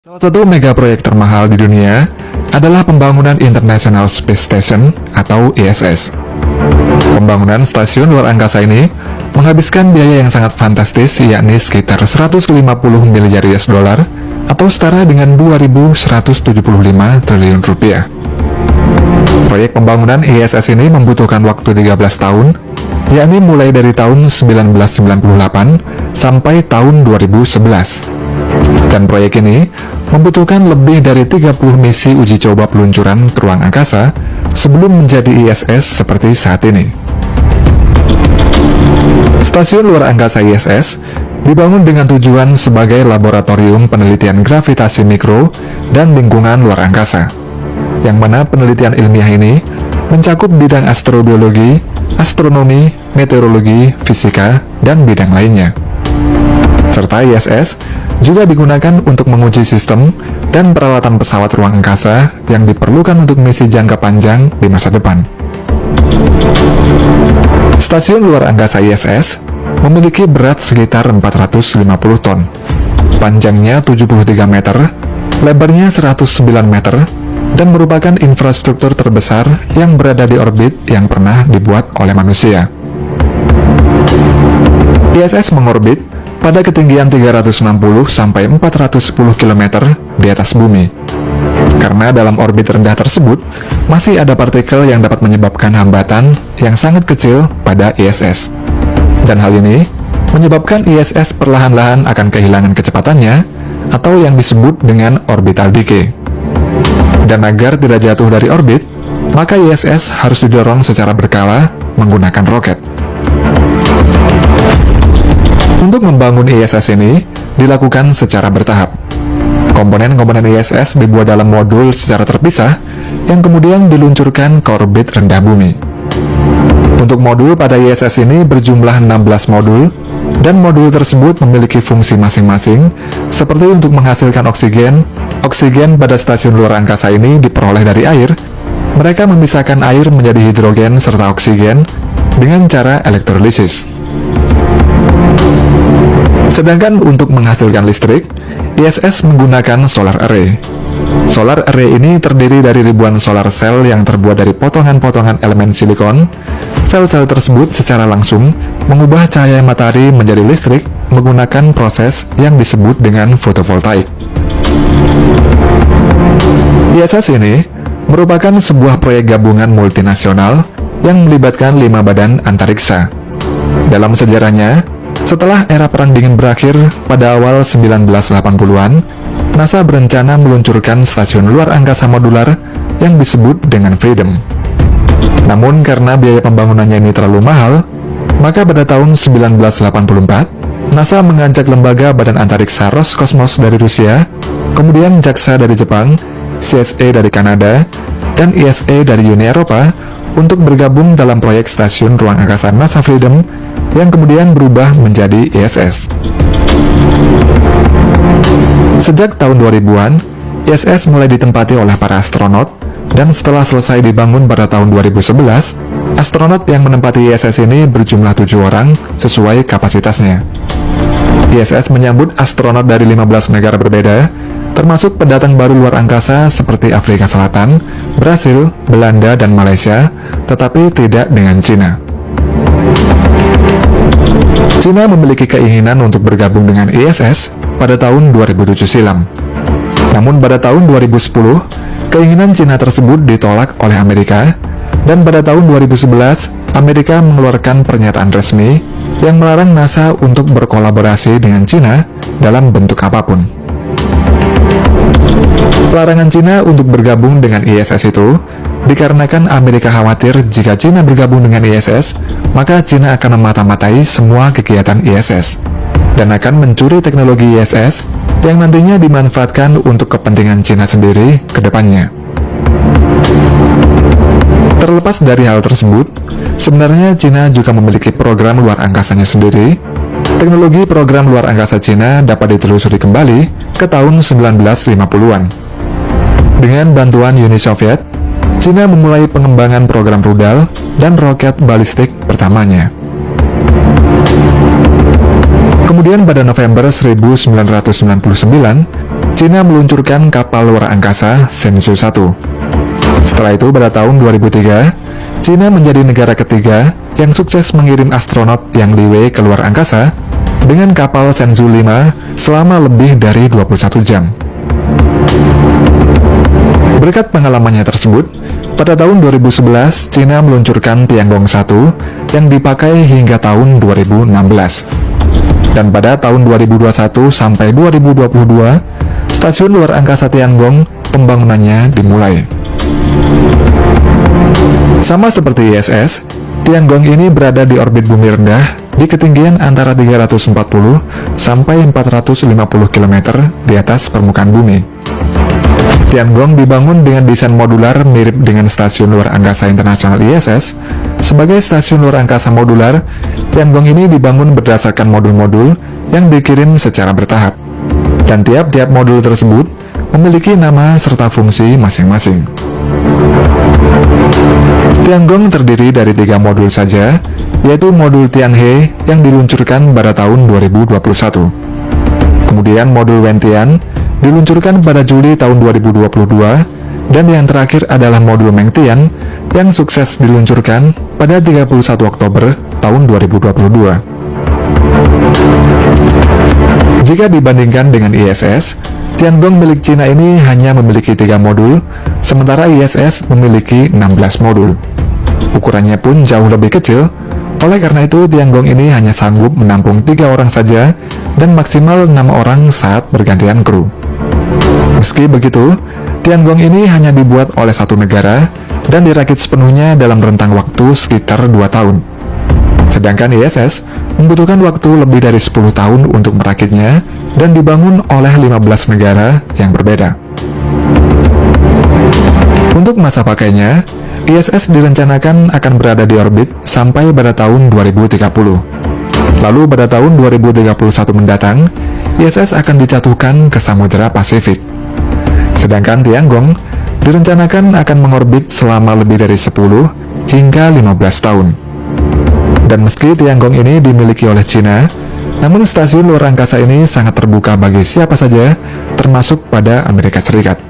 Salah satu mega proyek termahal di dunia adalah pembangunan International Space Station atau ISS. Pembangunan stasiun luar angkasa ini menghabiskan biaya yang sangat fantastis, yakni sekitar 150 miliar US dollar atau setara dengan 2.175 triliun rupiah. Proyek pembangunan ISS ini membutuhkan waktu 13 tahun, yakni mulai dari tahun 1998 sampai tahun 2011. Dan proyek ini membutuhkan lebih dari 30 misi uji coba peluncuran ke ruang angkasa sebelum menjadi ISS seperti saat ini. Stasiun luar angkasa ISS dibangun dengan tujuan sebagai laboratorium penelitian gravitasi mikro dan lingkungan luar angkasa, yang mana penelitian ilmiah ini mencakup bidang astrobiologi, astronomi, meteorologi, fisika, dan bidang lainnya. Serta ISS juga digunakan untuk menguji sistem dan peralatan pesawat ruang angkasa yang diperlukan untuk misi jangka panjang di masa depan. Stasiun luar angkasa ISS memiliki berat sekitar 450 ton, panjangnya 73 meter, lebarnya 109 meter, dan merupakan infrastruktur terbesar yang berada di orbit yang pernah dibuat oleh manusia. ISS mengorbit pada ketinggian 360 sampai 410 km di atas bumi. Karena dalam orbit rendah tersebut, masih ada partikel yang dapat menyebabkan hambatan yang sangat kecil pada ISS. Dan hal ini menyebabkan ISS perlahan-lahan akan kehilangan kecepatannya, atau yang disebut dengan orbital decay. Dan agar tidak jatuh dari orbit, maka ISS harus didorong secara berkala menggunakan roket. Untuk membangun ISS ini dilakukan secara bertahap. Komponen-komponen ISS dibuat dalam modul secara terpisah yang kemudian diluncurkan ke orbit rendah bumi. Untuk modul pada ISS ini berjumlah 16 modul, dan modul tersebut memiliki fungsi masing-masing, seperti untuk menghasilkan oksigen. Oksigen pada stasiun luar angkasa ini diperoleh dari air. Mereka memisahkan air menjadi hidrogen serta oksigen dengan cara elektrolisis. Sedangkan untuk menghasilkan listrik, ISS menggunakan solar array. Solar array ini terdiri dari ribuan solar cell yang terbuat dari potongan-potongan elemen silikon. Sel-sel tersebut secara langsung mengubah cahaya matahari menjadi listrik menggunakan proses yang disebut dengan fotovoltaik. ISS ini merupakan sebuah proyek gabungan multinasional yang melibatkan 5 badan antariksa. Dalam sejarahnya, setelah era Perang Dingin berakhir pada awal 1980-an, NASA berencana meluncurkan stasiun luar angkasa modular yang disebut dengan Freedom. Namun karena biaya pembangunannya ini terlalu mahal, maka pada tahun 1984, NASA mengajak lembaga badan antariksa Roskosmos dari Rusia, kemudian JAXA dari Jepang, CSA dari Kanada, dan ESA dari Uni Eropa untuk bergabung dalam proyek stasiun ruang angkasa NASA Freedom yang kemudian berubah menjadi ISS. Sejak tahun 2000-an, ISS mulai ditempati oleh para astronot, dan setelah selesai dibangun pada tahun 2011, astronot yang menempati ISS ini berjumlah 7 orang sesuai kapasitasnya. ISS menyambut astronot dari 15 negara berbeda, termasuk pendatang baru luar angkasa seperti Afrika Selatan, Brasil, Belanda, dan Malaysia, tetapi tidak dengan Cina. Cina memiliki keinginan untuk bergabung dengan ISS pada tahun 2007 silam. Namun pada tahun 2010, keinginan Cina tersebut ditolak oleh Amerika, dan pada tahun 2011, Amerika mengeluarkan pernyataan resmi yang melarang NASA untuk berkolaborasi dengan Cina dalam bentuk apapun. Larangan Cina untuk bergabung dengan ISS itu dikarenakan Amerika khawatir jika Cina bergabung dengan ISS, maka Cina akan memata-matai semua kegiatan ISS dan akan mencuri teknologi ISS yang nantinya dimanfaatkan untuk kepentingan Cina sendiri ke depannya. Terlepas dari hal tersebut, sebenarnya Cina juga memiliki program luar angkasanya sendiri. Teknologi program luar angkasa Cina dapat ditelusuri kembali ke tahun 1950-an. Dengan bantuan Uni Soviet, Cina memulai pengembangan program rudal dan roket balistik pertamanya. Kemudian pada November 1999, Cina meluncurkan kapal luar angkasa Shenzhou 1. Setelah itu pada tahun 2003, Cina menjadi negara ketiga yang sukses mengirim astronot Yang Liwei ke luar angkasa dengan kapal Shenzhou 5 selama lebih dari 21 jam. Berkat pengalamannya tersebut, pada tahun 2011, Cina meluncurkan Tiangong 1 yang dipakai hingga tahun 2016. Dan pada tahun 2021 sampai 2022, stasiun luar angkasa Tiangong pembangunannya dimulai. Sama seperti ISS, Tiangong ini berada di orbit bumi rendah di ketinggian antara 340 sampai 450 km di atas permukaan bumi. Tiangong dibangun dengan desain modular mirip dengan Stasiun Luar Angkasa Internasional ISS. Sebagai stasiun luar angkasa modular, Tiangong ini dibangun berdasarkan modul-modul yang dikirim secara bertahap. Dan tiap-tiap modul tersebut memiliki nama serta fungsi masing-masing. Tiangong terdiri dari 3 modul saja, yaitu modul Tianhe yang diluncurkan pada tahun 2021. Kemudian modul Wentian diluncurkan pada Juli tahun 2022, dan yang terakhir adalah modul Mengtian yang sukses diluncurkan pada 31 Oktober tahun 2022. Jika dibandingkan dengan ISS, Tiangong milik Cina ini hanya memiliki 3 modul, sementara ISS memiliki 16 modul. Ukurannya pun jauh lebih kecil, oleh karena itu Tiangong ini hanya sanggup menampung 3 orang saja dan maksimal 6 orang saat bergantian kru. Meski begitu, Tiangong ini hanya dibuat oleh satu negara dan dirakit sepenuhnya dalam rentang waktu sekitar 2 tahun. Sedangkan ISS membutuhkan waktu lebih dari 10 tahun untuk merakitnya dan dibangun oleh 15 negara yang berbeda. Untuk masa pakainya, ISS direncanakan akan berada di orbit sampai pada tahun 2030. Lalu pada tahun 2031 mendatang, ISS akan dijatuhkan ke Samudra Pasifik. Sedangkan Tiangong direncanakan akan mengorbit selama lebih dari 10 hingga 15 tahun. Dan meski Tiangong ini dimiliki oleh Cina, namun stasiun luar angkasa ini sangat terbuka bagi siapa saja, termasuk pada Amerika Serikat.